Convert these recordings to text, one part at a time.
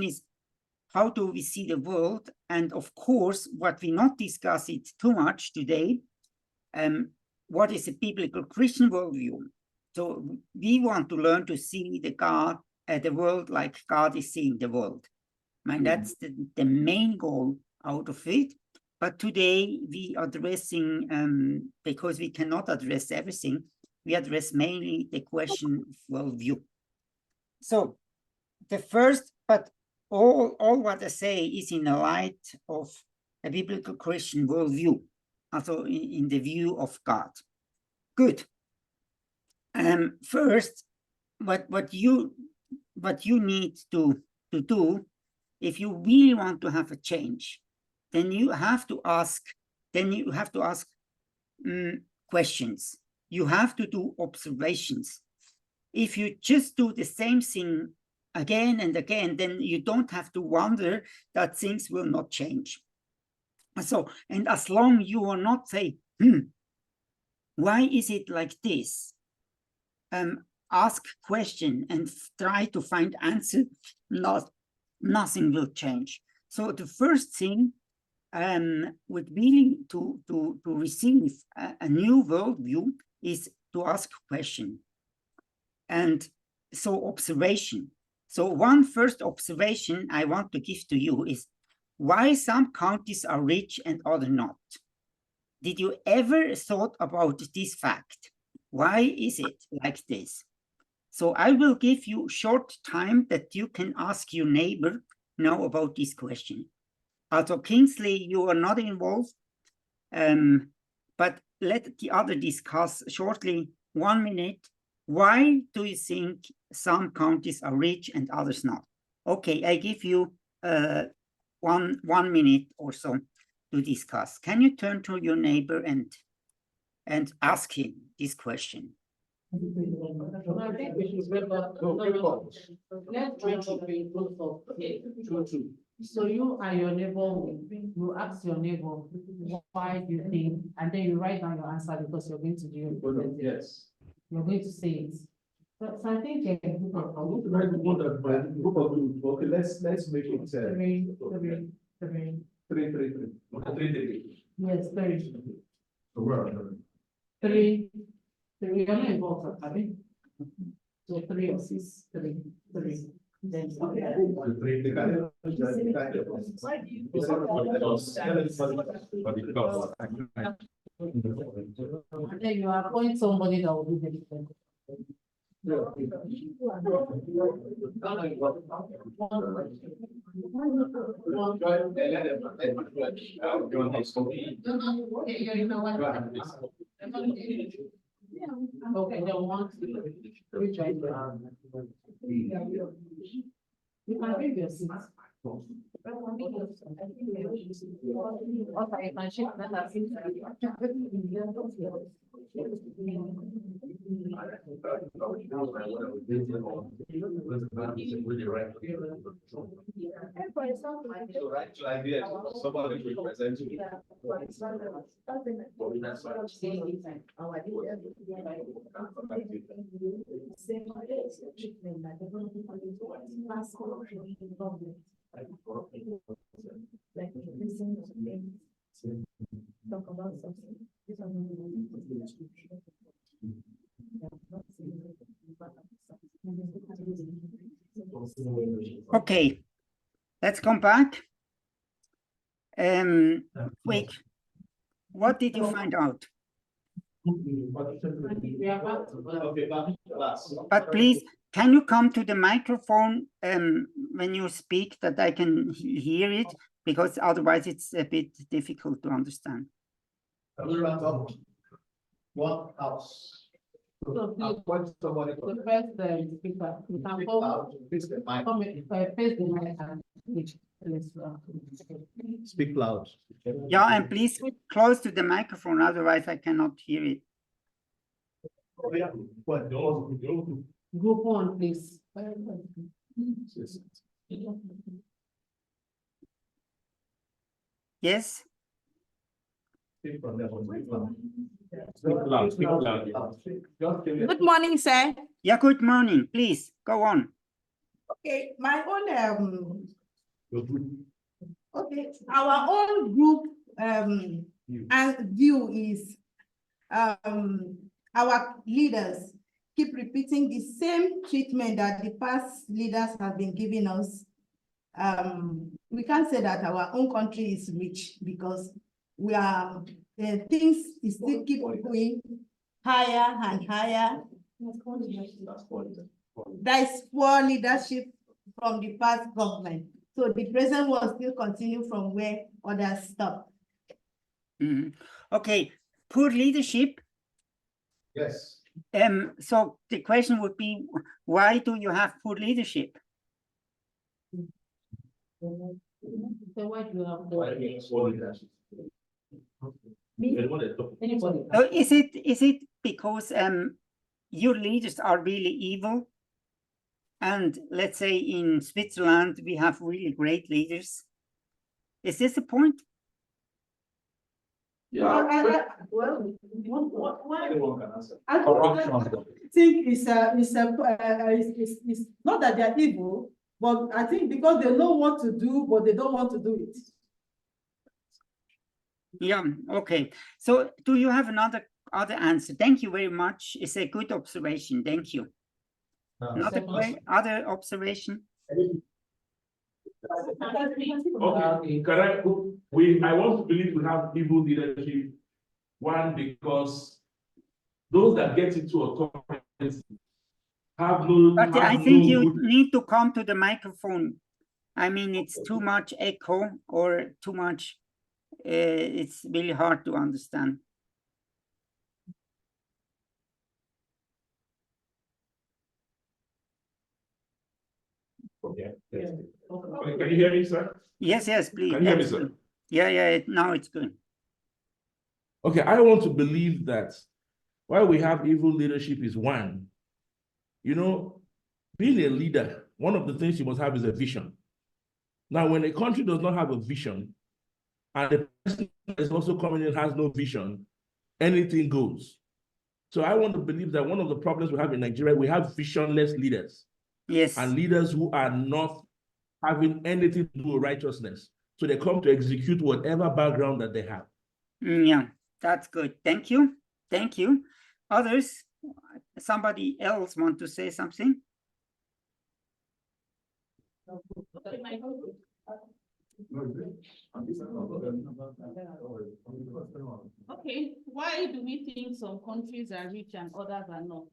is, how do we see the world? And of course, what we not discuss it too much today, what is a biblical Christian worldview? So we want to learn to see the world like God is seeing the world. And that's the main goal out of it. But today we are addressing, because we cannot address everything, we address mainly the question of worldview. So the first, but all what I say is in the light of a biblical Christian worldview, also in the view of God. Good. First, what you need to do, if you really want to have a change, then you have to ask questions. You have to do observations. If you just do the same thing again and again, then you don't have to wonder that things will not change. So, and as long you are not say, why is it like this? Ask question and try to find answer. Nothing will change. So the first thing with willing to receive a new worldview is to ask question. And so observation. So one first observation I want to give to you is why some countries are rich and other not. Did you ever thought about this fact? Why is it like this? So I will give you short time that you can ask your neighbor now about this question. Also, Kingsley, you are not involved, but let the other discuss shortly, 1 minute. Why do you think some countries are rich and others not? Okay, I give you 1 minute or so to discuss. Can you turn to your neighbor and ask him this question? So you and your neighbor, you ask your neighbor, why do you think, and then you write down your answer because you're going to do it. Yes. You're going to say it. So I think I'm going to write the one that my group of you. Okay, let's make it three. three. Yes, three. So where are you? Three. You're not involved, I think. So 3 or 6, 3. Then and then you appoint somebody that will do the difference. Okay, then 1, 2, 3, try you can read your seat. Okay, can shift that. Somebody will present you. Talk about something. Okay, let's come back. Quick, what did you find out? But please, can you come to the microphone when you speak that I can hear it? Because otherwise it's a bit difficult to understand. What else? So the first speaker, you can face the mic and Speak loud. Yeah, and please close to the microphone, otherwise I cannot hear it. Group 1, please. Yes? Speak loud. Good morning, sir. Yeah, good morning. Please, go on. Okay, my own Your group. okay, our own group You. and view is our leaders keep repeating the same treatment that the past leaders have been giving us. We can't say that our own country is rich because we are things is still keep going higher and higher. That's point. There is poor leadership from the past government. So the present will still continue from where others stop. Mhm. Okay, poor leadership. Yes. So the question would be, why do you have poor leadership? So why do you have Why do you have poor leadership? Anyone that talk- anybody? So is it because your leaders are really evil? And let's say in Switzerland we have really great leaders. Is this the point? Yeah. Well, Anyone can answer. I think it's not that they're evil, but I think because they know what to do, but they don't want to do it. Yeah, okay. So do you have other answer? Thank you very much. It's a good observation. Thank you. Another other observation? Okay, correct. I want to believe we have evil leadership. One, because those that get into authority have no. But have I think no you good- need to come to the microphone. I mean, it's too much echo or too much. It's really hard to understand. Okay, yes. Okay, can you hear me, sir? Yes, yes, please. Can you hear me, That's sir? good. Yeah, now it's good. Okay, I want to believe that why we have evil leadership is one. You know, being a leader, one of the things you must have is a vision. Now, when a country does not have a vision, and the person that is also coming in has no vision, anything goes. So I want to believe that one of the problems we have in Nigeria, we have visionless leaders. Yes. And leaders who are not having anything to do with righteousness. So they come to execute whatever background that they have. Yeah, that's good. Thank you. Thank you. Others? Somebody else want to say something? Okay, why do we think some countries are rich and others are not?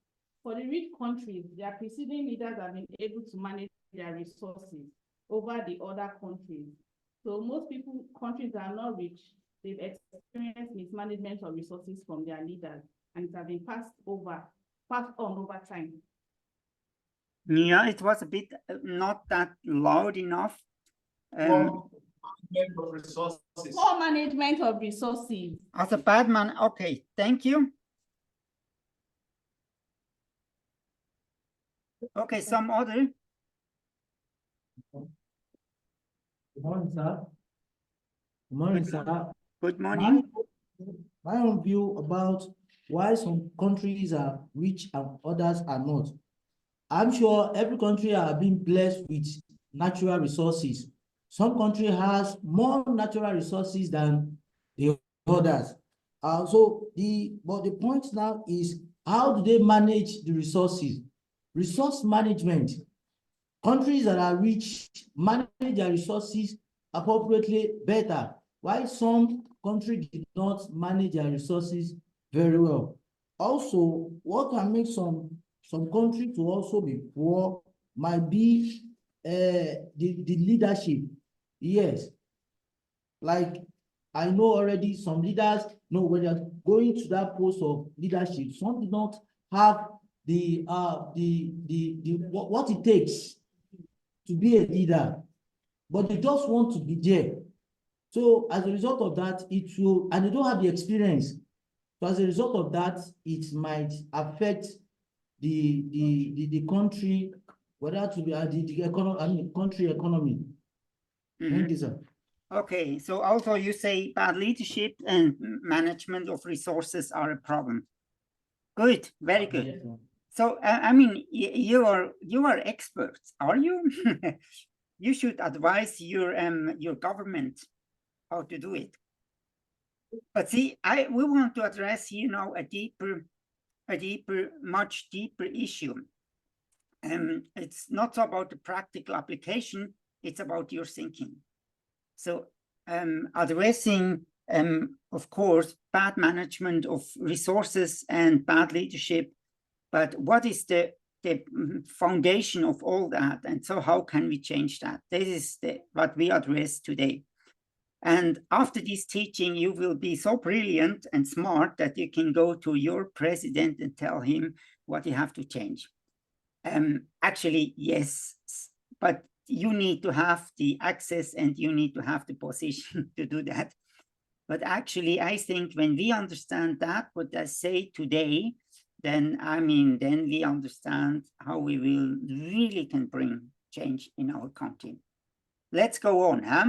For the rich countries, their preceding leaders have been able to manage their resources over the other countries. So most countries that are not rich, they've experienced mismanagement of resources from their leaders, and it has been passed on over time. Yeah, it was a bit not that loud enough. Poor management of resources. As a bad man, okay, thank you. Okay, some other. Good morning, sir. Good morning, sir. Good morning. My own view about why some countries are rich and others are not. I'm sure every country has been blessed with natural resources. Some country has more natural resources than the others. But the point now is, how do they manage the resources? Resource management. Countries that are rich manage their resources appropriately better, while some countries did not manage their resources very well. Also, what can make some countries to also be poor might be the leadership. Yes, like I know already some leaders know when they're going to that post of leadership, some do not have what it takes to be a leader, but they just want to be there. So as a result of that, and they don't have the experience. So as a result of that, it might affect the country, whether to be the economy, country economy. Thank you, sir. Okay, so also you say bad leadership and management of resources are a problem. Good, very good. So I mean, you are experts, are you? You should advise your government how to do it. But see, we want to address here now a deeper, much deeper issue. It's not about the practical application, it's about your thinking. So addressing, of course, bad management of resources and bad leadership, but what is the foundation of all that? And so how can we change that? This is what we address today. And after this teaching, you will be so brilliant and smart that you can go to your president and tell him what you have to change. Actually, yes, but you need to have the access and you need to have the position to do that. But actually, I think when we understand that, what I say today, then I mean, then we understand how we will really can bring change in our country. Let's go on, huh?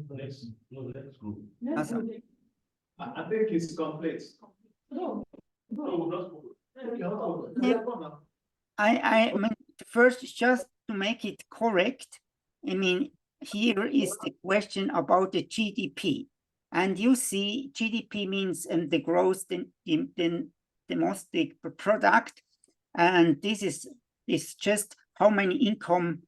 Let's go. Awesome. I think it's complete. I mean, first, just to make it correct, I mean, here is the question about the GDP. And you see, GDP means the gross domestic product. And this is just how many income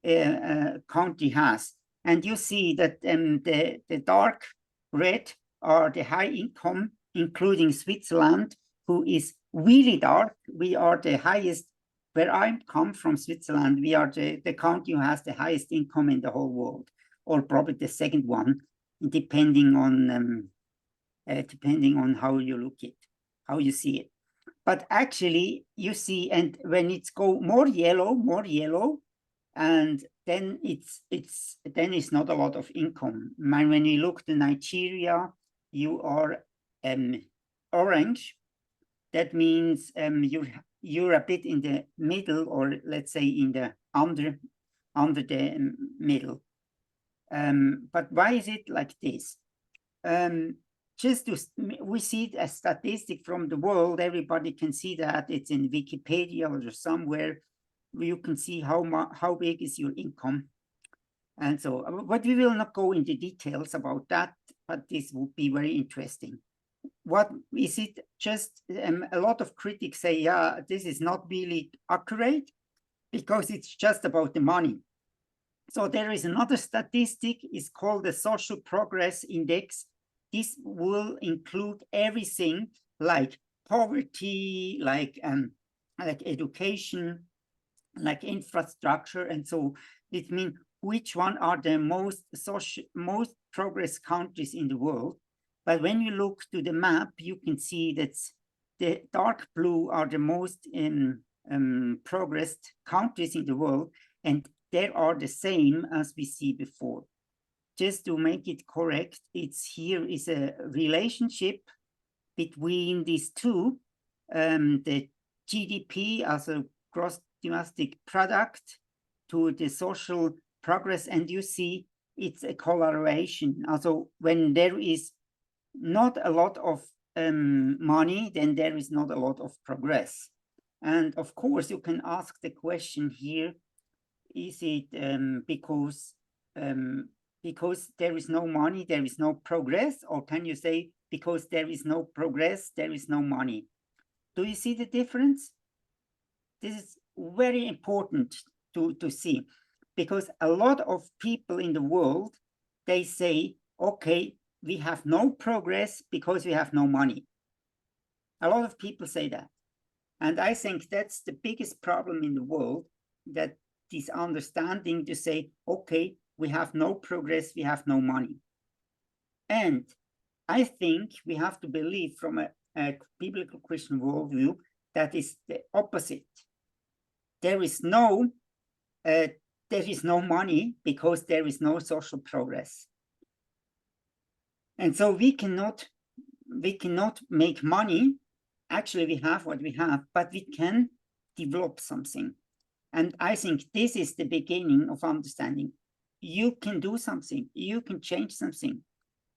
a country has. And you see that the dark red are the high income, including Switzerland, who is really dark. We are the highest, where I come from, Switzerland, we are the country who has the highest income in the whole world, or probably the second one, depending on how you look it, how you see it. But actually, you see, and when it's go more yellow, and then it's not a lot of income. When you look to Nigeria, you are orange. That means you're a bit in the middle, or let's say in the under the middle. But why is it like this? We see a statistic from the world. Everybody can see that. It's in Wikipedia or somewhere where you can see how big is your income. And so, but we will not go into details about that, but this would be very interesting. What is it? Just a lot of critics say, yeah, this is not really accurate because it's just about the money. So there is another statistic, it's called the Social Progress Index. This will include everything like poverty, like education, like infrastructure. And so it means which one are the most progress countries in the world. But when you look to the map, you can see that the dark blue are the most progressed countries in the world, and they are the same as we see before. Just to make it correct, here is a relationship between these two, the GDP as a gross domestic product to the social progress, and you see it's a correlation. Also, when there is not a lot of money, then there is not a lot of progress. And of course, you can ask the question here, is it because there is no money, there is no progress? Or can you say, because there is no progress, there is no money? Do you see the difference? This is very important to see, because a lot of people in the world, they say, okay, we have no progress because we have no money. A lot of people say that. And I think that's the biggest problem in the world, that this understanding to say, okay, we have no progress, we have no money. And I think we have to believe from a biblical Christian worldview that is the opposite. There is no money because there is no social progress. And so we cannot make money. Actually, we have what we have, but we can develop something. And I think this is the beginning of understanding. You can do something, you can change something.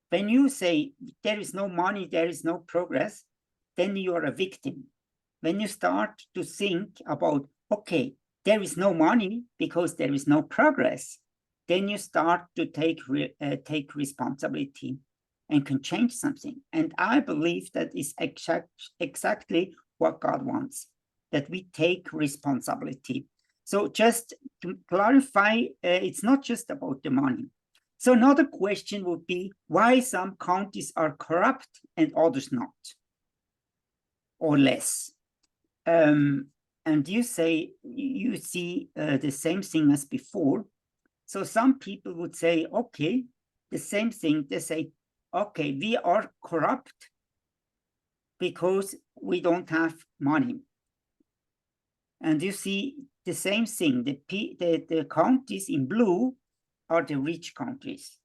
When you say there is no money, there is no progress, then you are a victim. When you start to think about, okay, there is no money because there is no progress, then you start to take responsibility and can change something. And I believe that is exactly what God wants, that we take responsibility. So just to clarify, it's not just about the money. So another question would be why some counties are corrupt and others not, or less. And you say, you see the same thing as before. So some people would say, okay, the same thing. They say, okay, we are corrupt because we don't have money. And you see the same thing. The counties in blue are the rich countries.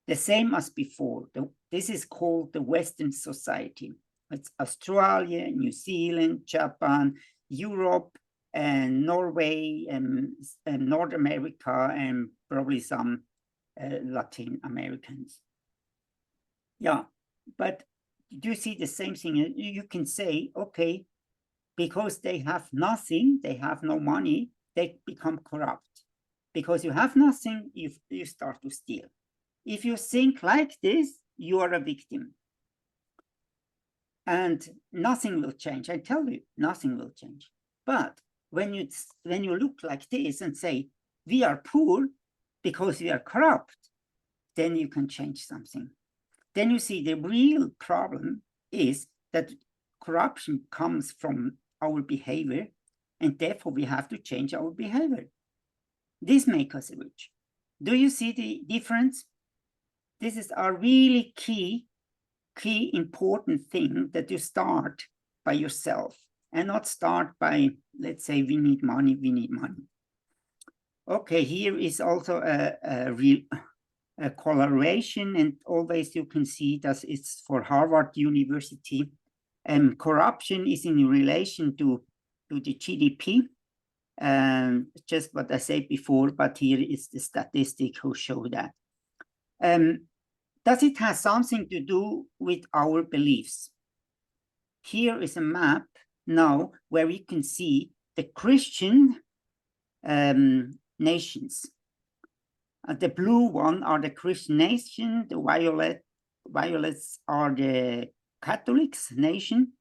The same as before. This is called the Western society. It's Australia, New Zealand, Japan, Europe, and Norway, and North America, and probably some Latin Americans. Yeah, but do you see the same thing? You can say, okay, because they have nothing, they have no money, they become corrupt. Because you have nothing, you start to steal. If you think like this, you are a victim. And nothing will change. I tell you, nothing will change. But when you look like this and say, we are poor because we are corrupt, then you can change something. Then you see the real problem is that corruption comes from our behavior, and therefore we have to change our behavior. This makes us rich. Do you see the difference? This is a really key important thing, that you start by yourself and not start by, let's say, we need money. Okay, here is also a real correlation, and always you can see that it's for Harvard University. Corruption is in relation to the GDP. Just what I said before, but here is the statistic who show that. Does it have something to do with our beliefs? Here is a map now where we can see the Christian nations. The blue one are the Christian nation, the violets are the Catholics nation,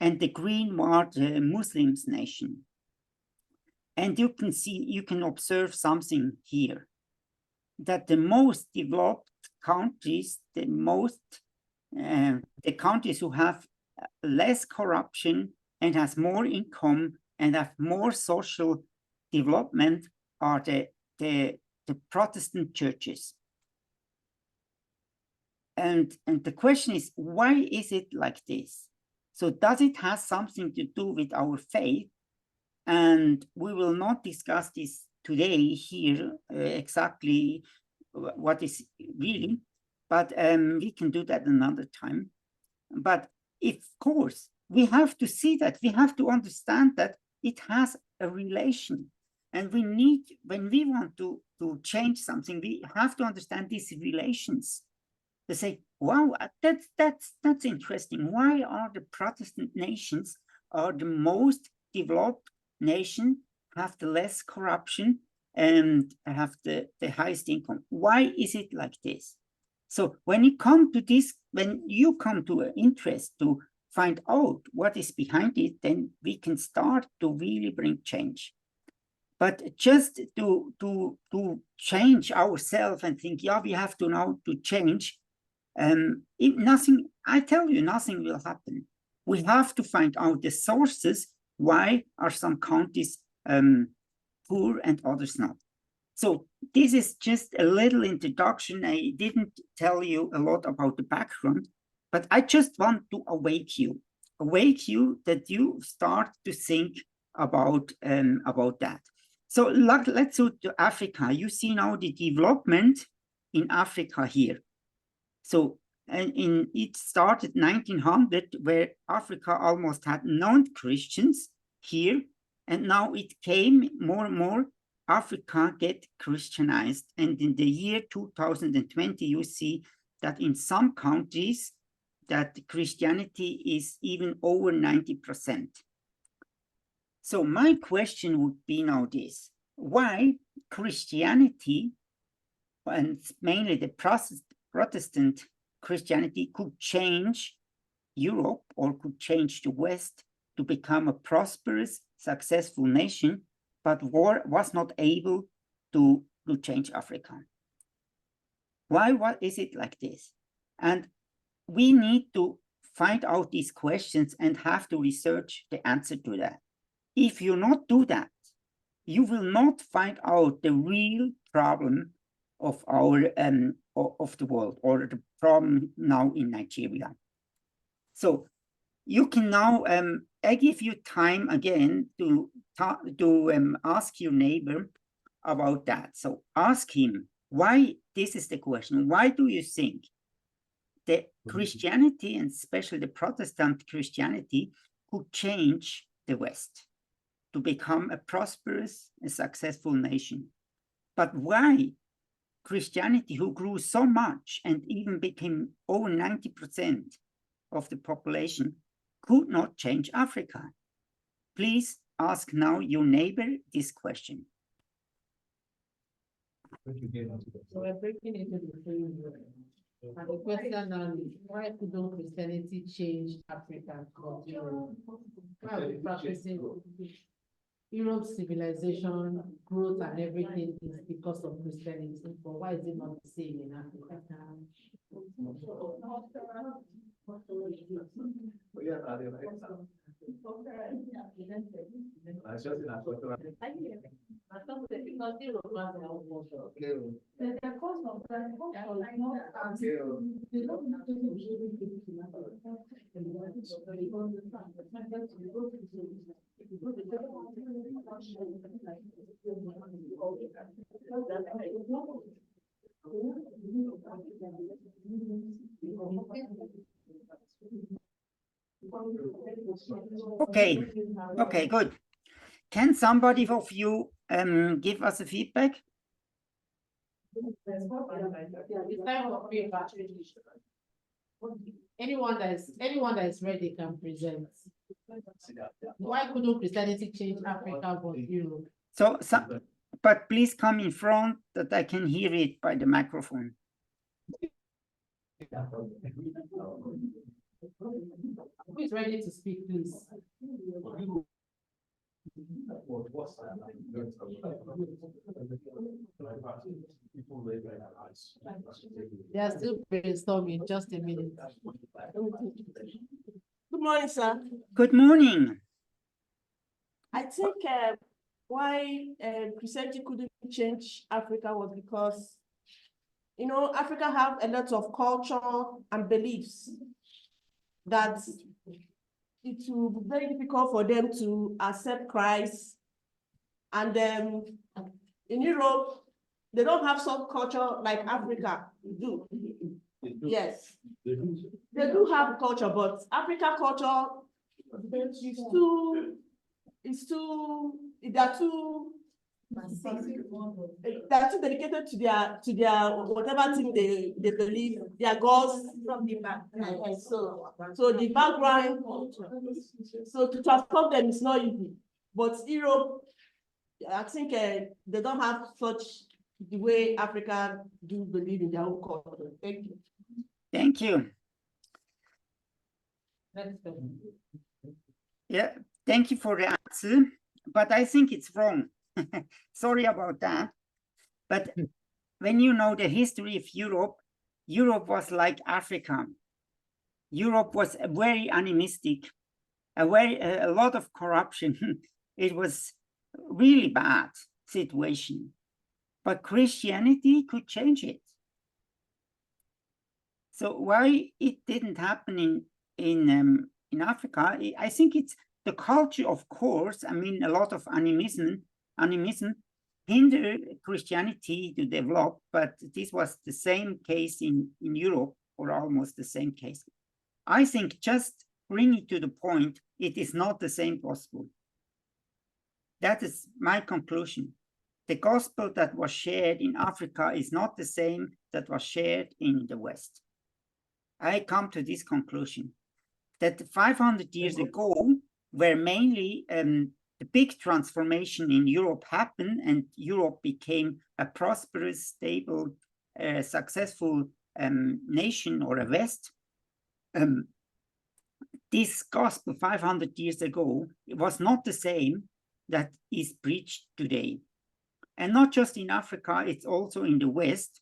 and the green are the Muslims nation. And you can see, you can observe something here, that the most developed countries, the countries who have less corruption and has more income and have more social development are the Protestant churches. And the question is, why is it like this? So does it have something to do with our faith? And we will not discuss this today here exactly what is really, but we can do that another time. But of course, we have to see that, we have to understand that it has a relation. And we need, when we want to change something, we have to understand these relations. They say, wow, that's interesting. Why are the Protestant nations are the most developed nation, have the less corruption, and have the highest income? Why is it like this? So when you come to this, when you come to an interest to find out what is behind it, then we can start to really bring change. But just to change ourselves and think, yeah, we have to now to change, nothing, I tell you, nothing will happen. We have to find out the sources. Why are some countries poor and others not? So this is just a little introduction. I didn't tell you a lot about the background, but I just want to awake you that you start to think about that. So let's go to Africa. You see now the development in Africa here. So it started 1900, where Africa almost had non-Christians here, and now it came more and more. Africa get Christianized, and in the year 2020, you see that in some countries, that Christianity is even over 90%. So my question would be now this: why Christianity, and mainly the Protestant Christianity, could change Europe or could change the West to become a prosperous, successful nation, but was not able to change Africa? Why is it like this? And we need to find out these questions and have to research the answer to that. If you not do that, you will not find out the real problem of our of the world, or the problem now in Nigeria. So you can now, I give you time again to ask your neighbor about that. So ask him, why, this is the question, why do you think that Christianity, and especially the Protestant Christianity, could change the West to become a prosperous and successful nation? But why Christianity, who grew so much and even became over 90% of the population, could not change Africa? Please ask now your neighbor this question. So we're breaking into the framework. And the question now is, why couldn't Christianity change Africa? Why are we practicing Europe's civilization, growth, and everything is because of Christianity? But why is it not the same in Africa? Okay, good. Can somebody of you give us a feedback? Anyone that is ready can present. Why couldn't Christianity change Africa but Europe? So, but please come in front that I can hear it by the microphone. Who is ready to speak, please? They are still brainstorming. Just a minute. Good morning, sir. Good morning. I think why Christianity couldn't change Africa was because, you know, Africa have a lot of culture and beliefs that it will be very difficult for them to accept Christ. And in Europe, they don't have some culture like Africa do. Yes, they do have culture, but Africa culture they're too dedicated to their whatever thing they believe, their gods from the back. So the background, so to transform them is not easy. But Europe, I think they don't have such the way Africa do believe in their own culture. Thank you. Thank you. Yeah, thank you for the answer, but I think it's wrong. Sorry about that. But when you know the history of Europe, Europe was like Africa. Europe was very animistic, a lot of corruption. It was really bad situation, but Christianity could change it. So why it didn't happen in Africa? I think it's the culture, of course. I mean, a lot of animism hindered Christianity to develop, but this was the same case in Europe, or almost the same case. I think just bring it to the point, it is not the same gospel. That is my conclusion. The gospel that was shared in Africa is not the same that was shared in the West. I come to this conclusion that 500 years ago, where mainly the big transformation in Europe happened and Europe became a prosperous, stable, successful nation or a West, this gospel 500 years ago, it was not the same that is preached today. And not just in Africa, it's also in the West,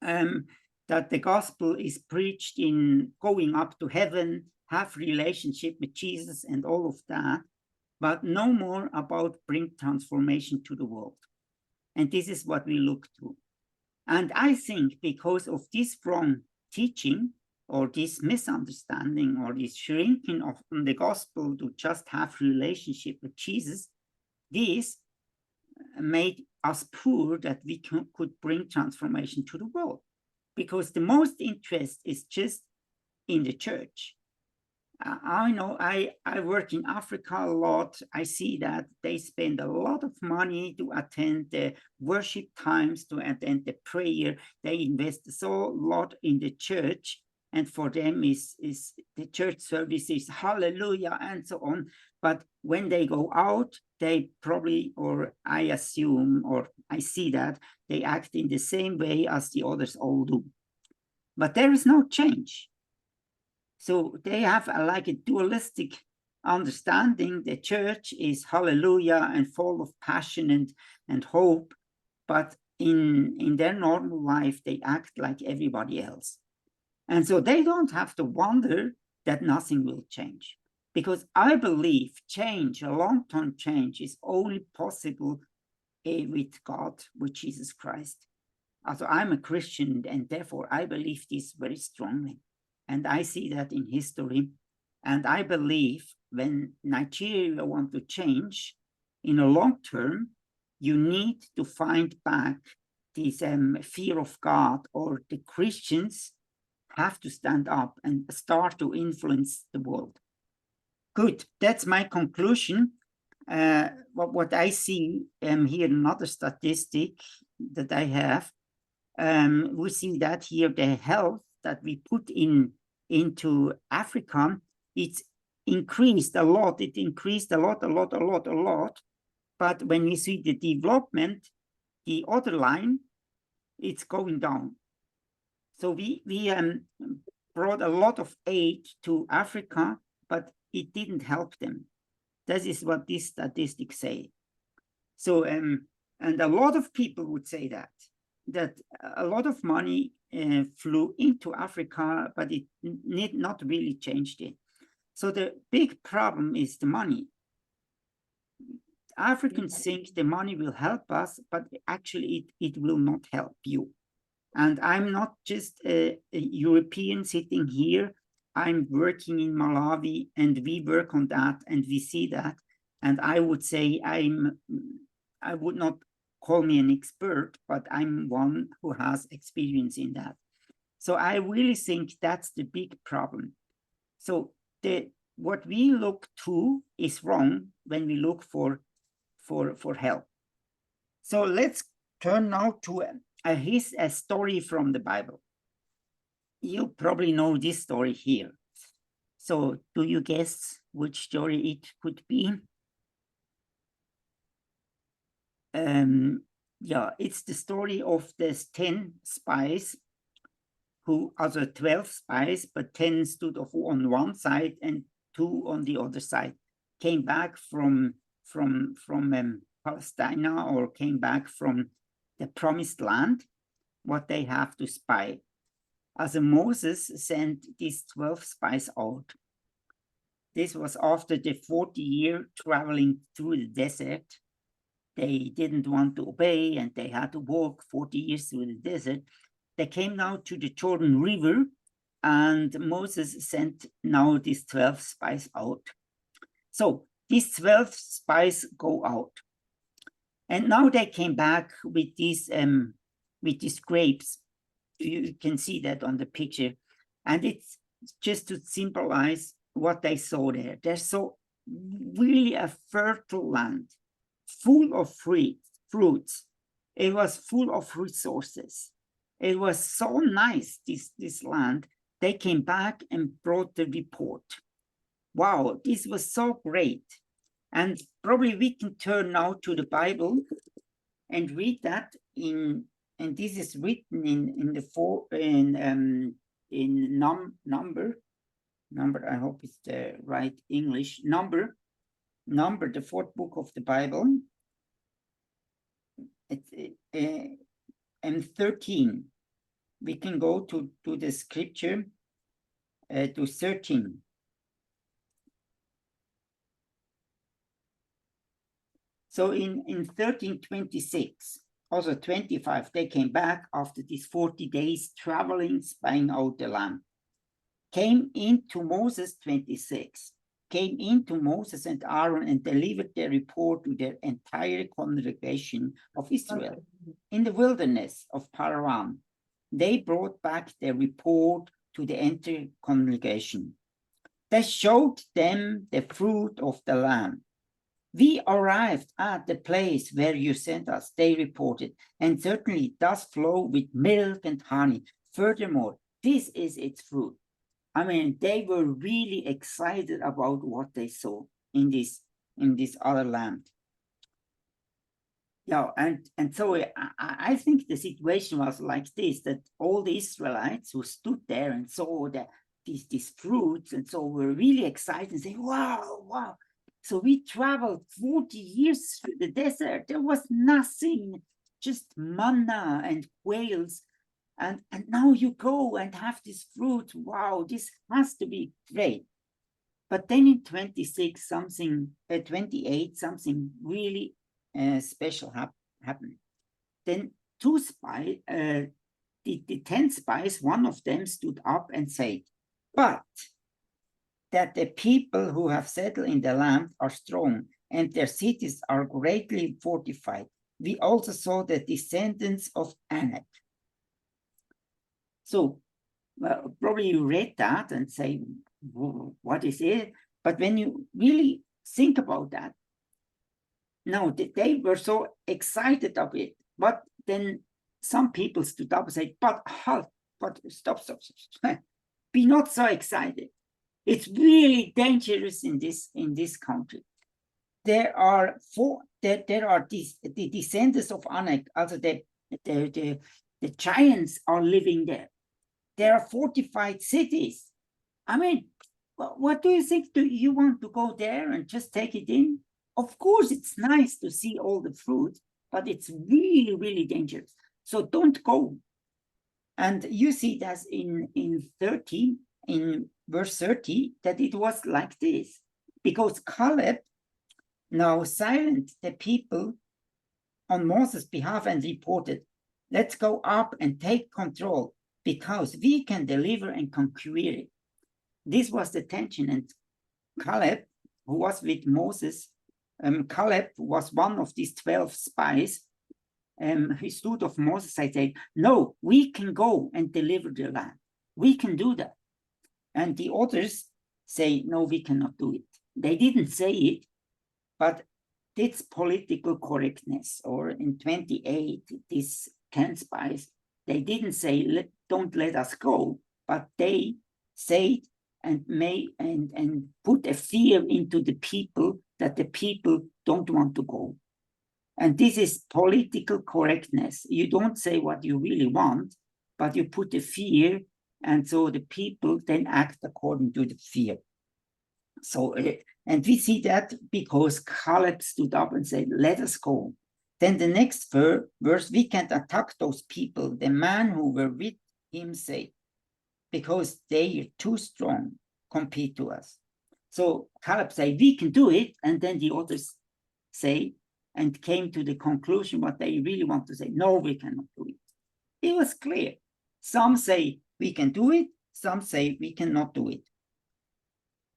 that the gospel is preached in going up to heaven, have relationship with Jesus and all of that, but no more about bring transformation to the world. And this is what we look to. And I think because of this wrong teaching or this misunderstanding or this shrinking of the gospel to just have relationship with Jesus, this made us poor that we could bring transformation to the world. Because the most interest is just in the church. I know I work in Africa a lot. I see that they spend a lot of money to attend the worship times, to attend the prayer. They invest so a lot in the church. And for them is the church service is hallelujah and so on. But when they go out, they probably, or I assume, or I see that they act in the same way as the others all do. But there is no change. So they have like a dualistic understanding. The church is hallelujah and full of passion and hope, but in their normal life, they act like everybody else. And so they don't have to wonder that nothing will change. Because I believe change, a long-term change, is only possible with God, with Jesus Christ. Also, I'm a Christian, and therefore I believe this very strongly. And I see that in history. And I believe when Nigeria want to change in a long term, you need to find back this fear of God, or the Christians have to stand up and start to influence the world. Good, that's my conclusion. What I see here, another statistic that I have, we see that here the health that we put into Africa, it's increased a lot. It increased a lot. But when we see the development, the other line, it's going down. So we brought a lot of aid to Africa, but it didn't help them. That is what these statistics say. So, and a lot of people would say that a lot of money flew into Africa, but it did not really change it. So the big problem is the money. Africans think the money will help us, but actually it will not help you. And I'm not just a European sitting here. I'm working in Malawi, and we work on that, and we see that. And I would say I would not call me an expert, but I'm one who has experience in that. So I really think that's the big problem. So what we look to is wrong when we look for help. So let's turn now to a story from the Bible. You probably know this story here. So do you guess which story it could be? Yeah, it's the story of the 10 spies, who are 12 spies, but 10 stood on one side and 2 on the other side, came back from Palestine, or came back from the promised land, what they have to spy. As Moses sent these 12 spies out. This was after the 40-year traveling through the desert. They didn't want to obey, and they had to walk 40 years through the desert. They came now to the Jordan River, and Moses sent now these 12 spies out. So these 12 spies go out. And now they came back with these grapes. You can see that on the picture. And it's just to symbolize what they saw there. They saw really a fertile land, full of fruits. It was full of resources. It was so nice, this land, they came back and brought the report. Wow, this was so great. And probably we can turn now to the Bible and read that and this is written in number, I hope it's the right English, number, the fourth book of the Bible. It's and 13. We can go to the scripture to 13. So in 1326, also 25, they came back after these 40 days traveling, spying out the land. Came into Moses 26, came into Moses and Aaron and delivered their report to their entire congregation of Israel in the wilderness of Paran. They brought back their report to the entire congregation. They showed them the fruit of the land. We arrived at the place where you sent us, they reported, and certainly it does flow with milk and honey. Furthermore, this is its fruit. I mean, they were really excited about what they saw in this other land. Yeah, and so I think the situation was like this, that all the Israelites who stood there and saw these fruits and so were really excited and saying, wow. So we traveled 40 years through the desert. There was nothing, just manna and quails. And now you go and have this fruit. Wow, this has to be great. But then in 28, something really special happened. Then two spies, the 10 spies, one of them stood up and said, but that the people who have settled in the land are strong and their cities are greatly fortified. We also saw the descendants of Anak. So probably you read that and say, what is it? But when you really think about that, no, they were so excited of it. But then some people stood up and said, but stop. Be not so excited. It's really dangerous in this country. There are the descendants of Anak, also the giants are living there. There are fortified cities. I mean, what do you think? Do you want to go there and just take it in? Of course, it's nice to see all the fruit, but it's really, really dangerous. So don't go. And you see that in verse 30, that it was like this, because Caleb now silenced the people on Moses' behalf and reported, let's go up and take control because we can deliver and conquer it. This was the tension, and Caleb, who was with Moses, Caleb was one of these 12 spies. He stood of Moses. I said, no, we can go and deliver the land. We can do that. And the others say, no, we cannot do it. They didn't say it, but it's political correctness. Or in 28, these 10 spies, they didn't say, don't let us go, but they said and put a fear into the people that the people don't want to go. And this is political correctness. You don't say what you really want, but you put a fear, and so the people then act according to the fear. So, and we see that because Caleb stood up and said, let us go. Then the next verse, we can't attack those people. The man who were with him said, because they are too strong compared to us. So Caleb said, we can do it. And then the others say, and came to the conclusion what they really want to say, no, we cannot do it. It was clear. Some say we can do it. Some say we cannot do it.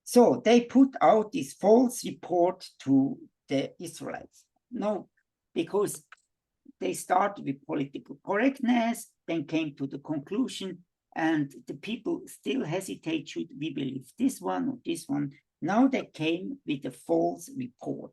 So they put out this false report to the Israelites. No, because they started with political correctness, then came to the conclusion, and the people still hesitate, should we believe this one or this one? Now they came with a false report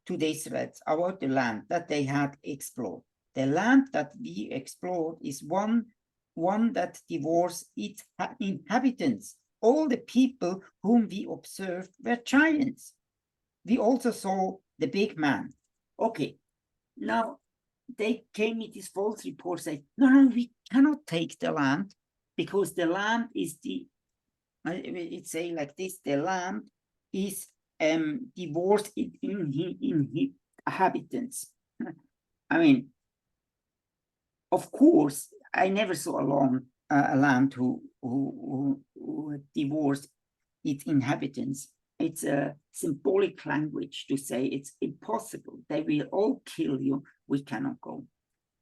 to the Israelites about the land that they had explored. The land that we explored is one one that divorced its inhabitants. All the people whom we observed were giants. We also saw the big man. Okay, now they came with this false report, saying, no, we cannot take the land because the land is it's saying like this, the land is divorced in inhabitants. I mean, of course, I never saw a land who divorced its inhabitants. It's a symbolic language to say it's impossible. They will all kill you. We cannot go.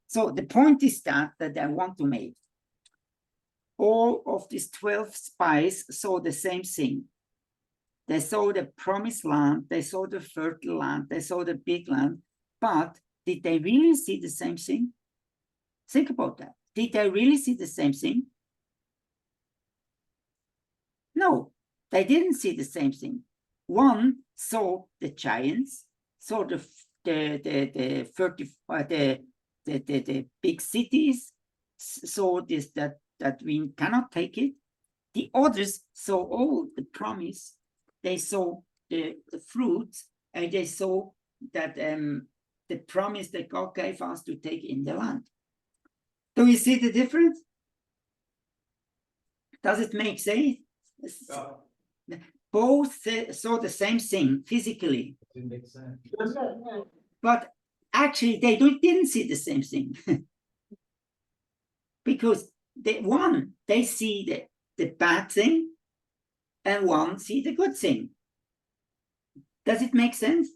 So the point is that I want to make. All of these 12 spies saw the same thing. They saw the promised land, they saw the fertile land, they saw the big land, but did they really see the same thing? Think about that. Did they really see the same thing? No, they didn't see the same thing. One saw the giants, saw the big cities, saw this that we cannot take it. The others saw all the promise. They saw the fruits, and they saw that the promise that God gave us to take in the land. Do you see the difference? Does it make sense? Yeah. Both saw the same thing physically. It makes sense. But actually, they didn't see the same thing. Because they see the bad thing, and one see the good thing. Does it make sense?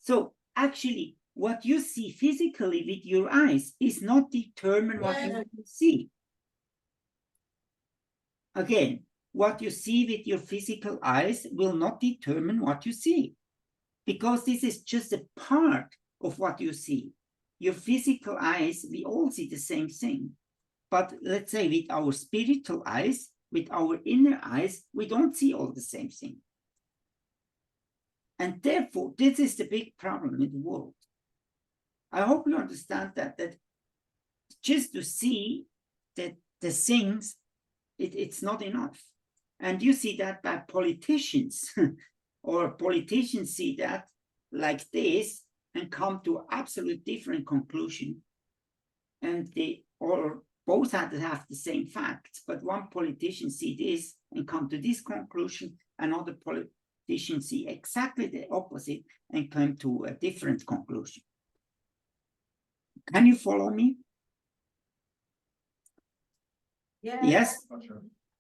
So actually, what you see physically with your eyes is not determine what you see. Again, what you see with your physical eyes will not determine what you see, because this is just a part of what you see. Your physical eyes, we all see the same thing. But let's say with our spiritual eyes, with our inner eyes, we don't see all the same thing. And therefore, this is the big problem in the world. I hope you understand that just to see that the things, it's not enough. And you see that by politicians, or politicians see that like this and come to absolute different conclusion. And they both have to have the same facts, but one politician see this and come to this conclusion, another politician see exactly the opposite and come to a different conclusion. Can you follow me? Yeah. Yes.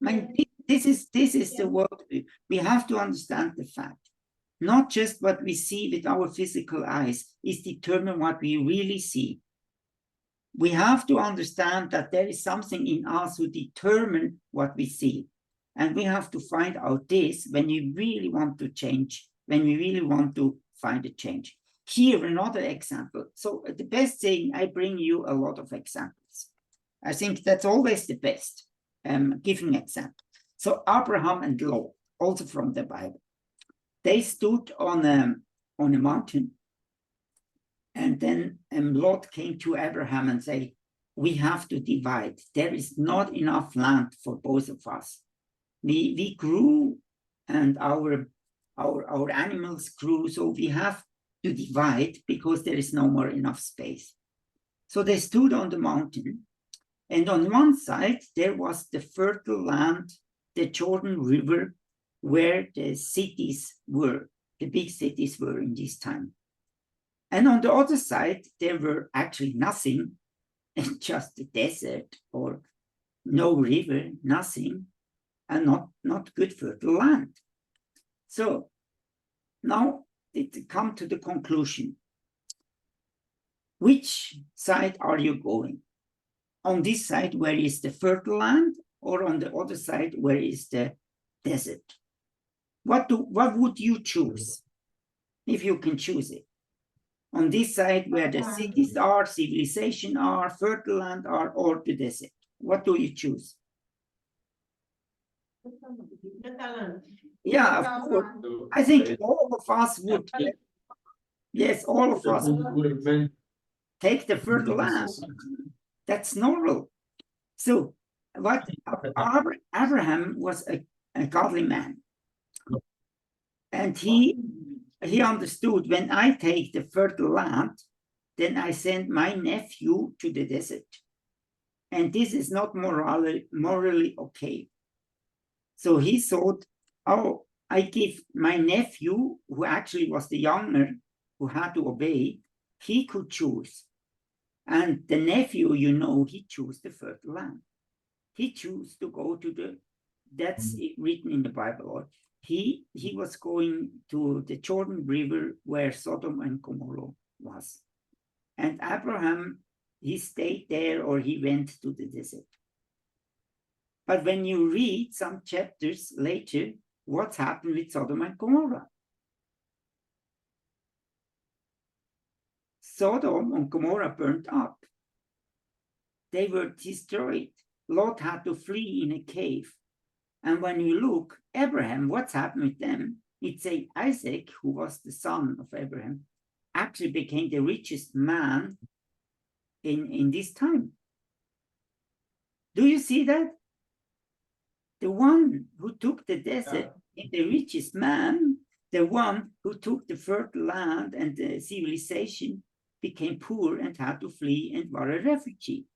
I mean, this is the worldview. We have to understand the fact. Not just what we see with our physical eyes is determine what we really see. We have to understand that there is something in us who determine what we see. And we have to find out this when you really want to change, when we really want to find a change. Here, another example. So the best thing, I bring you a lot of examples. I think that's always the best, giving example. So Abraham and Lot, also from the Bible, they stood on a mountain. And then Lot came to Abraham and said, we have to divide. There is not enough land for both of us. We grew and our animals grew, so we have to divide because there is no more enough space. So they stood on the mountain, and on one side there was the fertile land, the Jordan River, where the cities were, the big cities were in this time. And on the other side, there were actually nothing, and just the desert or no river, nothing, and not good fertile land. So now it come to the conclusion. Which side are you going? On this side, where is the fertile land, or on the other side, where is the desert? What would you choose if you can choose it? On this side where the cities are, civilization are, fertile land are, or the desert? What do you choose? Yeah, of course. I think all of us would, yes, all of us would take the fertile land. That's normal. So what Abraham was a godly man. And he understood, when I take the fertile land, then I send my nephew to the desert. And this is not morally okay. So he thought, oh, I give my nephew, who actually was the younger, who had to obey, he could choose. And the nephew, you know, he chose the fertile land. He chose to go to the, that's written in the Bible. He was going to the Jordan River where Sodom and Gomorrah was. And Abraham, he stayed there, or he went to the desert. But when you read some chapters later, what's happened with Sodom and Gomorrah? Sodom and Gomorrah burnt up. They were destroyed. Lot had to flee in a cave. And when you look, Abraham, what's happened with them? It's Isaac, who was the son of Abraham, actually became the richest man in this time. Do you see that? The one who took the desert, the richest man, the one who took the fertile land and the civilization, became poor and had to flee and were a refugee.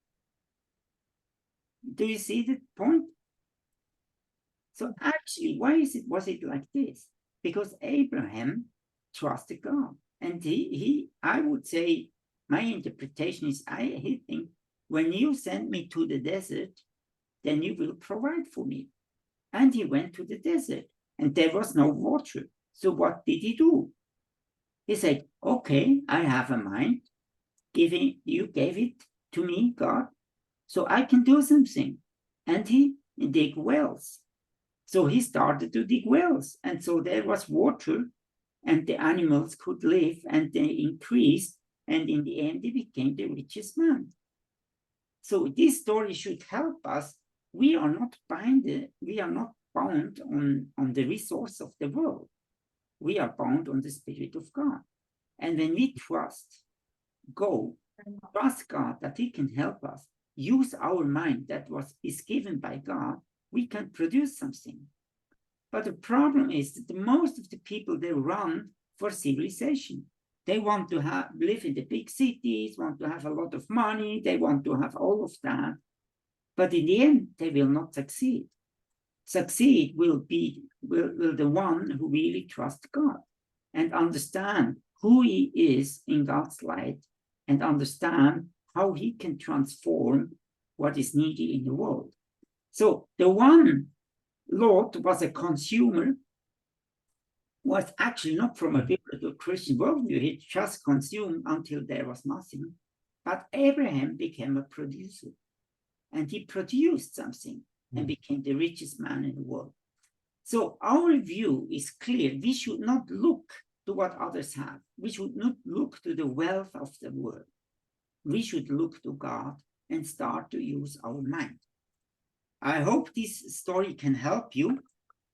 Do you see the point? So actually, why was it like this? Because Abraham trusted God. And I would say, my interpretation is, I think, when you send me to the desert, then you will provide for me. And he went to the desert, and there was no water. So what did he do? He said, okay, I have a mind. You gave it to me, God, so I can do something. And he dig wells. So he started to dig wells. And so there was water, and the animals could live, and they increased. And in the end, he became the richest man. So this story should help us. We are not bound on the resource of the world. We are bound on the Spirit of God. And when we trust God that he can help us, use our mind that is given by God, we can produce something. But the problem is that most of the people, they run for civilization. They want to live in the big cities, want to have a lot of money, they want to have all of that. But in the end, they will not succeed. Succeed will the one who really trusts God and understand who he is in God's light, and understand how he can transform what is needed in the world. So the one, Lot, was a consumer, was actually not from a biblical Christian worldview. He just consumed until there was nothing. But Abraham became a producer, and he produced something and became the richest man in the world. So our view is clear. We should not look to what others have. We should not look to the wealth of the world. We should look to God and start to use our mind. I hope this story can help you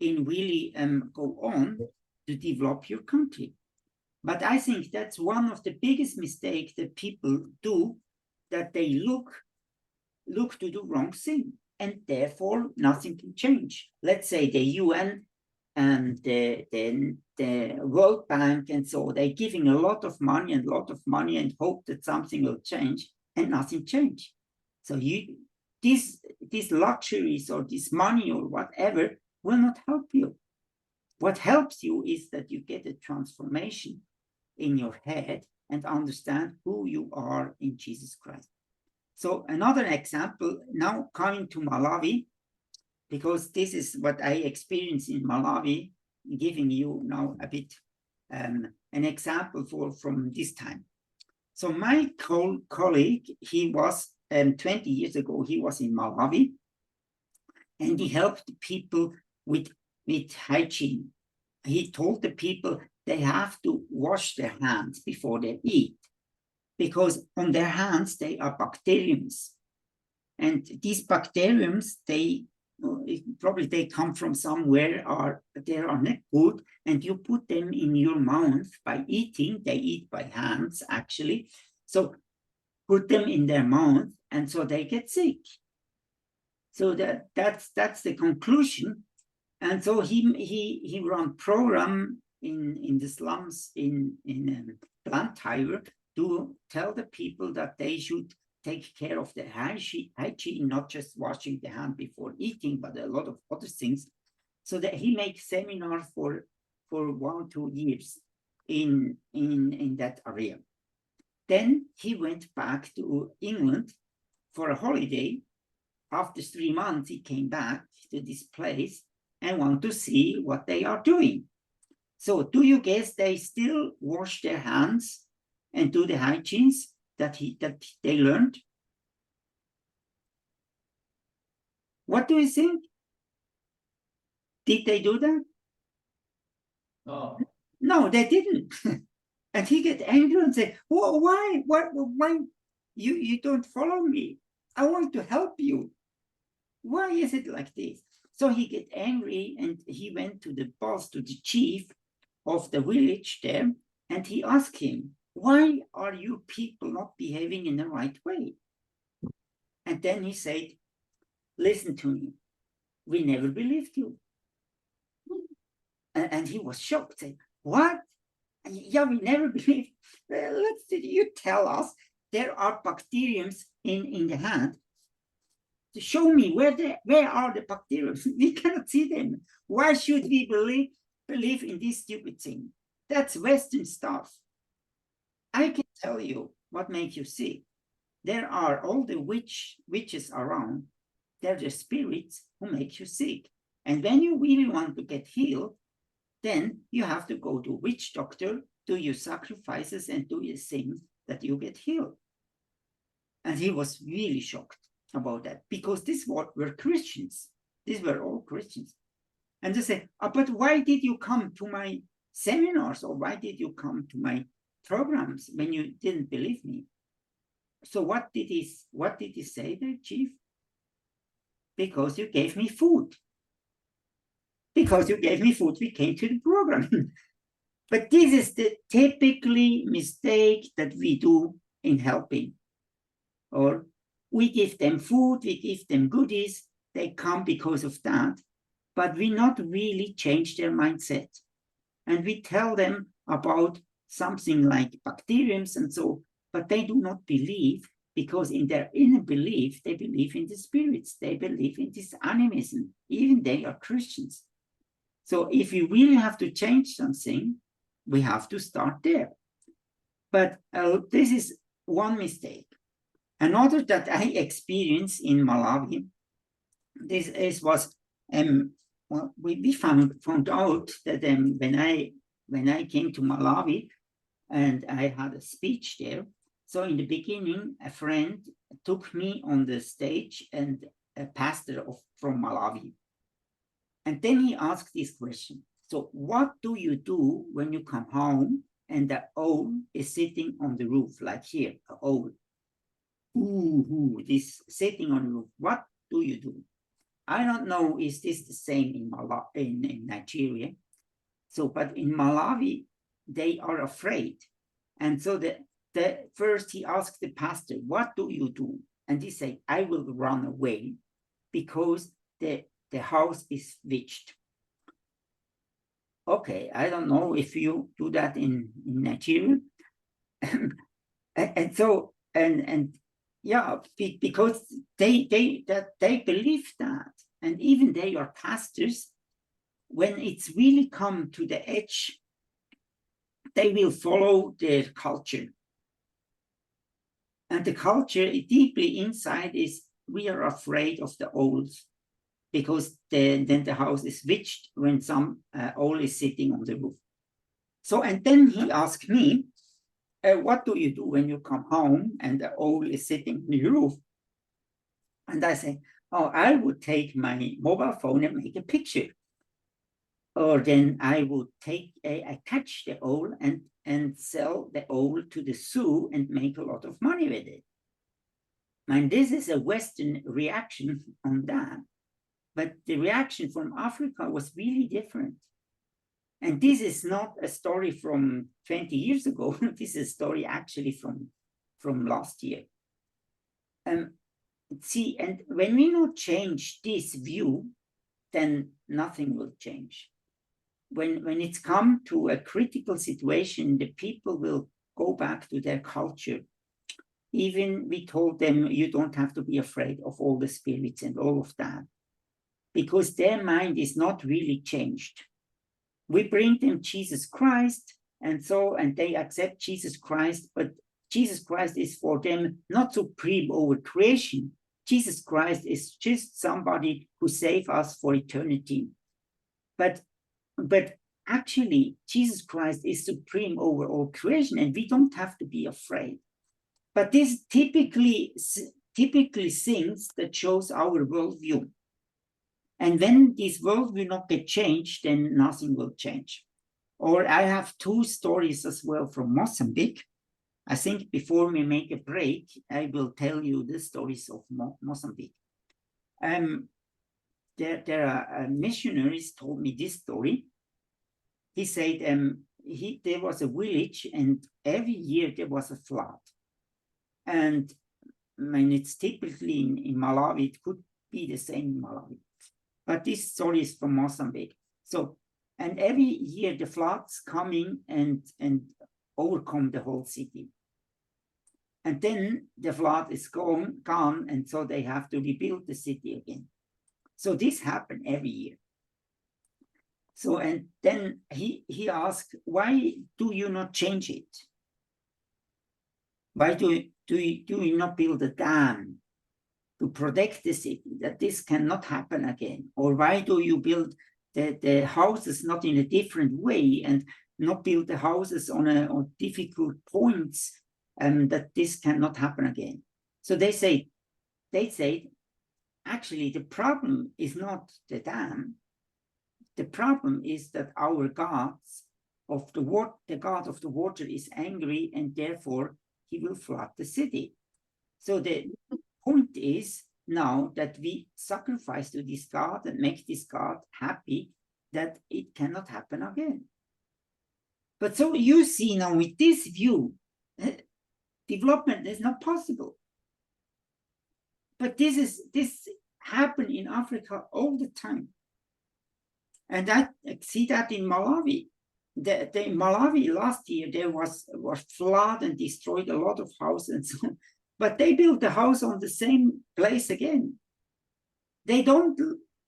in really go on to develop your country. But I think that's one of the biggest mistakes that people do, that they look to the wrong thing, and therefore nothing can change. Let's say the UN and the World Bank, and so they're giving a lot of money and hope that something will change, and nothing change. So these luxuries or this money or whatever will not help you. What helps you is that you get a transformation in your head and understand who you are in Jesus Christ. So another example, now coming to Malawi, because this is what I experienced in Malawi, giving you now a bit an example from this time. So my colleague, he was 20 years ago, he was in Malawi, and he helped people with hygiene. He told the people they have to wash their hands before they eat, because on their hands they are bacteriums. And these bacteriums, they come from somewhere, or they are not good, and you put them in your mouth by eating. They eat by hands, actually. So put them in their mouth, and so they get sick. So that's the conclusion. And so he ran program in the slums in Blantyre to tell the people that they should take care of the hygiene, not just washing the hand before eating, but a lot of other things. So that he made seminar for 1-2 years in that area. Then he went back to England for a holiday. After 3 months, he came back to this place and want to see what they are doing. So do you guess they still wash their hands and do the hygienes that they learned? What do you think? Did they do that? Oh, No, they didn't. And he get angry and say, well, why you don't follow me? I want to help you. Why is it like this? So he get angry and he went to the boss, to the chief of the village there, and he asked him, why are you people not behaving in the right way? And then he said, listen to me, we never believed you. And he was shocked, saying, what? Yeah, we never believed. You tell us there are bacteriums in the hand. Show me where are the bacteriums? We cannot see them. Why should we believe in this stupid thing? That's Western stuff. I can tell you what makes you sick. There are all the witches around. They're the spirits who make you sick. And when you really want to get healed, then you have to go to witch doctor, do your sacrifices, and do your things that you get healed. And he was really shocked about that, because these were Christians. These were all Christians. And they said, but why did you come to my seminars, or why did you come to my programs when you didn't believe me? So what did he say, the chief? Because you gave me food. Because you gave me food, we came to the program. But this is the typically mistake that we do in helping. Or we give them food, we give them goodies, they come because of that, but we not really change their mindset. And we tell them about something like bacteriums and so, but they do not believe, because in their inner belief, they believe in the spirits, they believe in this animism, even they are Christians. So if you really have to change something, we have to start there. But this is one mistake. Another that I experienced in Malawi, was well, we found out that when I came to Malawi and I had a speech there. So in the beginning, a friend took me on the stage, and a pastor from Malawi. And then he asked this question. So what do you do when you come home and the owl is sitting on the roof, like here, an owl? This sitting on the roof, what do you do? I don't know, is this the same in Nigeria? So, but in Malawi, they are afraid. And so the first he asked the pastor, what do you do? And he said, I will run away because the house is witched. Okay, I don't know if you do that in Nigeria. And so, and yeah, because they believe that, and even they are pastors, when it's really come to the edge, they will follow their culture. And the culture deeply inside is, we are afraid of the owls, because then the house is witched when some owl is sitting on the roof. So, and then he asked me, what do you do when you come home and the owl is sitting on the roof? And I say, oh, I would take my mobile phone and make a picture. Or then I would catch the owl and sell the owl to the zoo and make a lot of money with it. And this is a Western reaction on that. But the reaction from Africa was really different. And this is not a story from 20 years ago. This is a story actually from last year. see, and when we not change this view, then nothing will change. When it's come to a critical situation, the people will go back to their culture. Even we told them, you don't have to be afraid of all the spirits and all of that, because their mind is not really changed. We bring them Jesus Christ, and they accept Jesus Christ, but Jesus Christ is for them not supreme over creation. Jesus Christ is just somebody who saves us for eternity. But actually, Jesus Christ is supreme over all creation, and we don't have to be afraid. But this typically things that shows our worldview. And when this worldview not get changed, then nothing will change. Or I have two stories as well from Mozambique. I think before we make a break, I will tell you the stories of Mozambique. There are missionaries told me this story. He said there was a village, and every year there was a flood. And I mean, it's typically in Malawi, it could be the same in Malawi. But this story is from Mozambique. So, and every year the floods coming and overcome the whole city. And then the flood is gone, and so they have to rebuild the city again. So this happened every year. So, and then he asked, why do you not change it? Why do you not build a dam to protect the city, that this cannot happen again? Or why do you build the houses not in a different way and not build the houses on difficult points, that this cannot happen again? So they say, actually, the problem is not the dam. The problem is that our God of the water is angry, and therefore he will flood the city. So the point is now that we sacrifice to this God and make this God happy, that it cannot happen again. But so you see now with this view, development is not possible. But this happens in Africa all the time. And I see that in Malawi. In Malawi last year, there was flood and destroyed a lot of houses and so on. But they built the house on the same place again. They do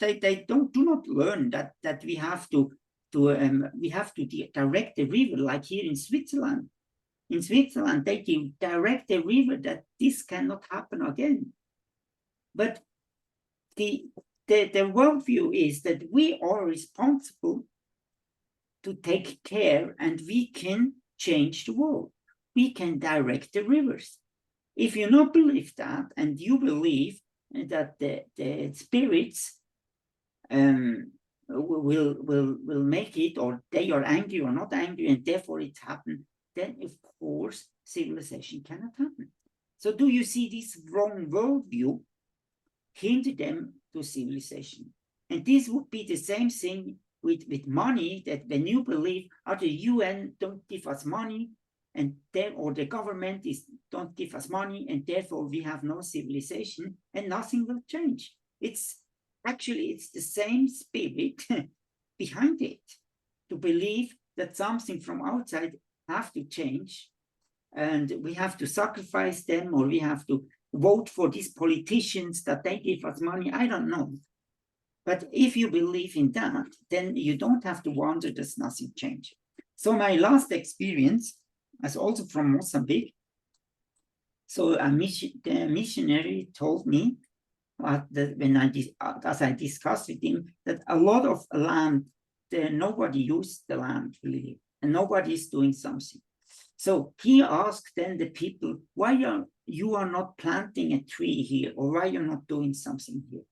not learn that we have to direct the river, like here in Switzerland. In Switzerland, they direct the river that this cannot happen again. But the worldview is that we are responsible to take care, and we can change the world. We can direct the rivers. If you not believe that, and you believe that the spirits will make it, or they are angry or not angry, and therefore it happened, then of course civilization cannot happen. So do you see this wrong worldview hinder them to civilization? And this would be the same thing with money, that when you believe, the UN don't give us money, and or the government don't give us money, and therefore we have no civilization, and nothing will change. It's the same spirit behind it, to believe that something from outside have to change, and we have to sacrifice them, or we have to vote for these politicians that they give us money. I don't know. But if you believe in that, then you don't have to wonder, does nothing change? So my last experience was also from Mozambique. So the missionary told me that as I discussed with him, that a lot of land, nobody used the land really, and nobody is doing something. So he asked then the people, why you are not planting a tree here, or why you're not doing something here?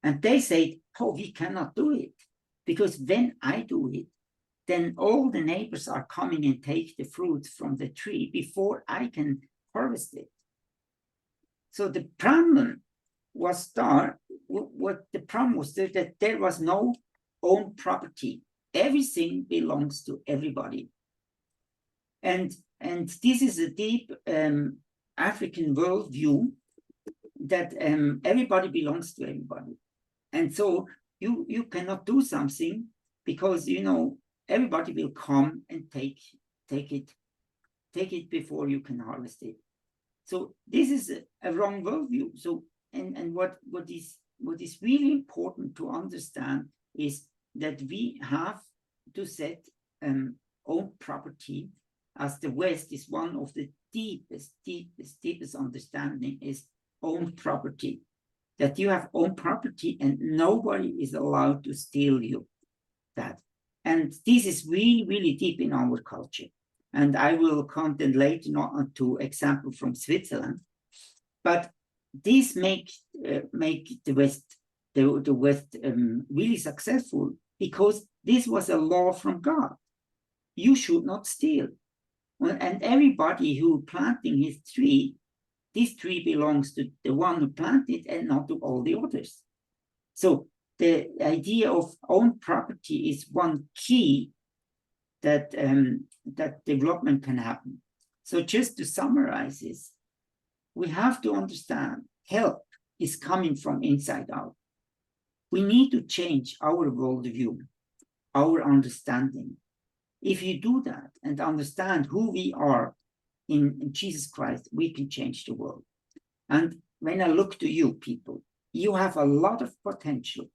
And they said, oh, we cannot do it, because when I do it, then all the neighbors are coming and take the fruit from the tree before I can harvest it. So the problem was that there was no own property. Everything belongs to everybody. And this is a deep African worldview that everybody belongs to everybody. And so you cannot do something because, you know, everybody will come and take it before you can harvest it. So this is a wrong worldview. So and what is really important to understand is that we have to set own property, as the West is one of the deepest understanding is own property, that you have own property and nobody is allowed to steal you that. And this is really, really deep in our culture. And I will come then later on to example from Switzerland. But this make the West really successful because this was a law from God. You should not steal. And everybody who planting his tree, this tree belongs to the one who planted and not to all the others. So the idea of own property is one key that that development can happen. So just to summarize this, we have to understand help is coming from inside out. We need to change our worldview, our understanding. If you do that and understand who we are in Jesus Christ, we can change the world. And when I look to you people, you have a lot of potential.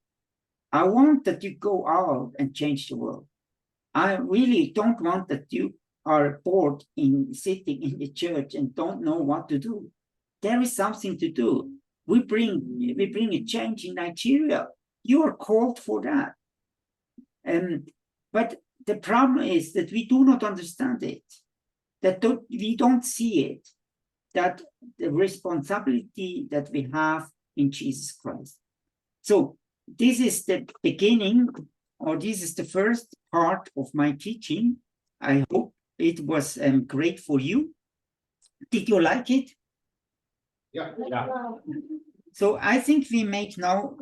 I want that you go out and change the world. I really don't want that you are bored in sitting in the church and don't know what to do. There is something to do. We bring a change in Nigeria. You are called for that. But the problem is that we do not understand it, that we don't see it, that the responsibility that we have in Jesus Christ. So this is the beginning, or this is the first part of my teaching. I hope it was great for you. Did you like it? Yeah. So I think we make now,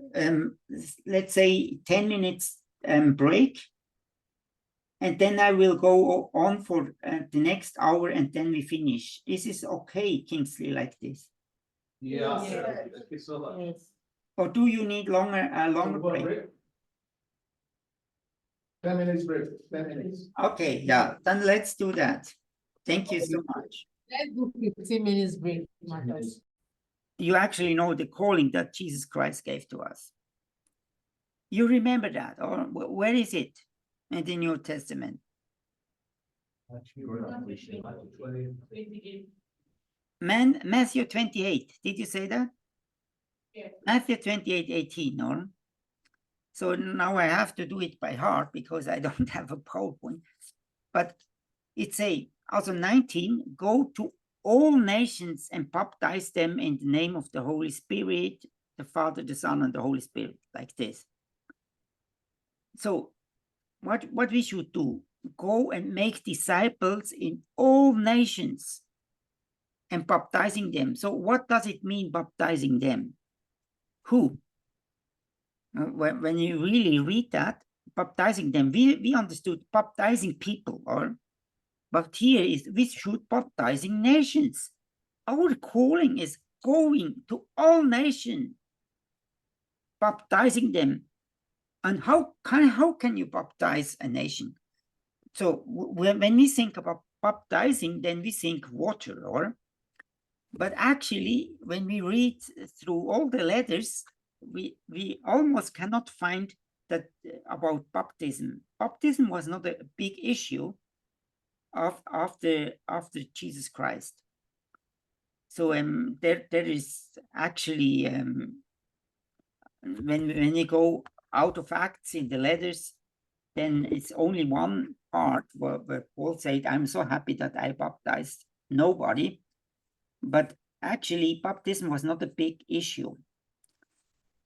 let's say 10 minutes break. And then I will go on for the next hour and then we finish. Is this okay, Kingsley, like this? Yeah. Yes. Thank you so much. Yes. Or do you need a longer break? 10 minutes break, 10 minutes. Okay, yeah, then let's do that. Thank you so much. Let's do 15 minutes break, Markus. You actually know the calling that Jesus Christ gave to us. You remember that, or where is it in the New Testament? Matthew 28, did you say that? Yes. Matthew 28:18, or? So now I have to do it by heart because I don't have a PowerPoint. But it says, also 19, go to all nations and baptize them in the name of the Holy Spirit, the Father, the Son, and the Holy Spirit, like this. So what we should do, go and make disciples in all nations and baptizing them. So what does it mean, baptizing them? Who? When you really read that, baptizing them, we understood baptizing people, but here is we should baptizing nations. Our calling is going to all nations, baptizing them. And how can you baptize a nation? So when we think about baptizing, then we think water, but actually when we read through all the letters, we almost cannot find that about baptism. Baptism was not a big issue after Jesus Christ. So there is actually when you go out of Acts in the letters, then it's only one part where Paul said, I'm so happy that I baptized nobody. But actually baptism was not a big issue.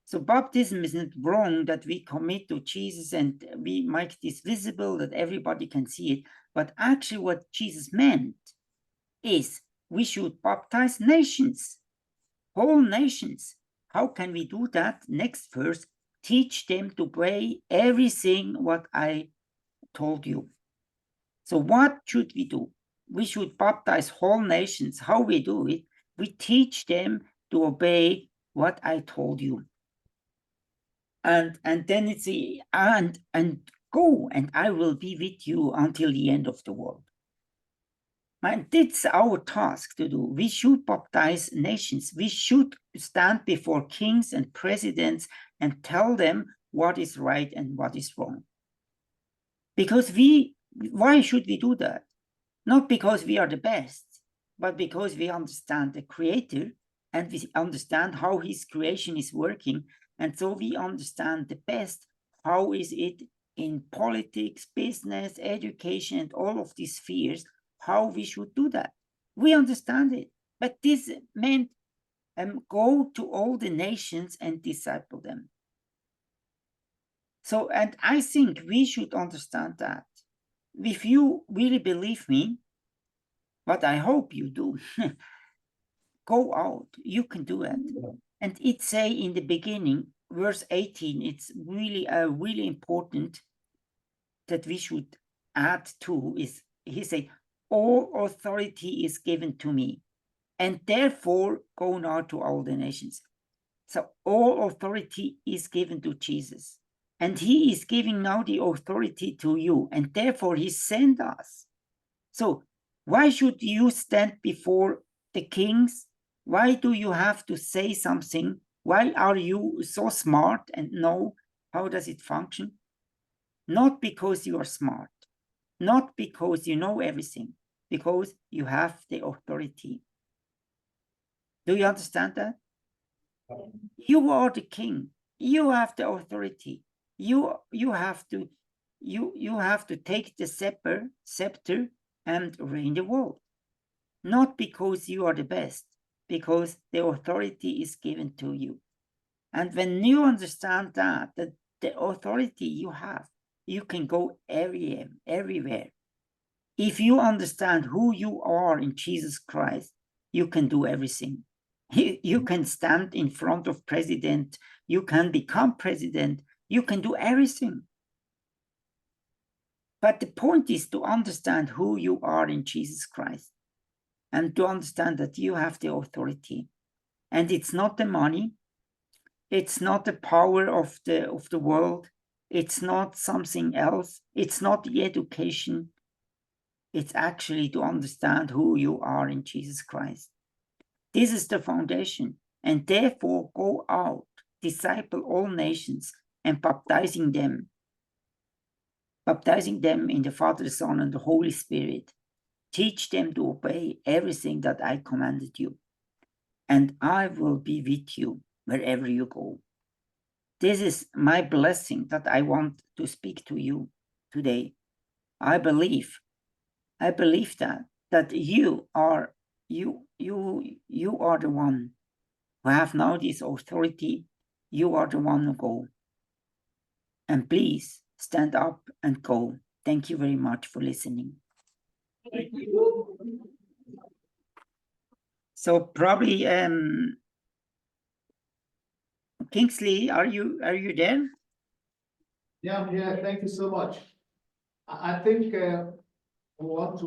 So baptism isn't wrong that we commit to Jesus and we make this visible that everybody can see it. But actually what Jesus meant is we should baptize nations, whole nations. How can we do that? Next verse, teach them to obey everything what I told you. So what should we do? We should baptize whole nations. How we do it? We teach them to obey what I told you. And then it's and go, and I will be with you until the end of the world. And it's our task to do. We should baptize nations. We should stand before kings and presidents and tell them what is right and what is wrong. Because why should we do that? Not because we are the best, but because we understand the Creator and we understand how his creation is working. And so we understand the best how is it in politics, business, education, and all of these spheres, how we should do that. We understand it. But this meant go to all the nations and disciple them. So, and I think we should understand that. If you really believe me, but I hope you do, go out, you can do it. And it say in the beginning, verse 18, it's really, really important that we should add to is, he said, all authority is given to me, and therefore go now to all the nations. So all authority is given to Jesus, and he is giving now the authority to you, and therefore he sent us. So why should you stand before the kings? Why do you have to say something? Why are you so smart and know how does it function? Not because you are smart, not because you know everything, because you have the authority. Do you understand that? You are the king. You have the authority. You have to take the scepter and reign the world. Not because you are the best, because the authority is given to you. And when you understand that the authority you have, you can go everywhere. If you understand who you are in Jesus Christ, you can do everything. You can stand in front of president, you can become president, you can do everything. But the point is to understand who you are in Jesus Christ and to understand that you have the authority. And it's not the money, it's not the power of the world, it's not something else, it's not the education. It's actually to understand who you are in Jesus Christ. This is the foundation, and therefore go out, disciple all nations, and baptizing them in the Father, the Son, and the Holy Spirit. Teach them to obey everything that I commanded you, and I will be with you wherever you go. This is my blessing that I want to speak to you today. I believe that you are the one who have now this authority. You are the one who go. And please stand up and go. Thank you very much for listening. Thank you. So probably Kingsley, are you there? Yeah, I'm here. Thank you so much. I think we want to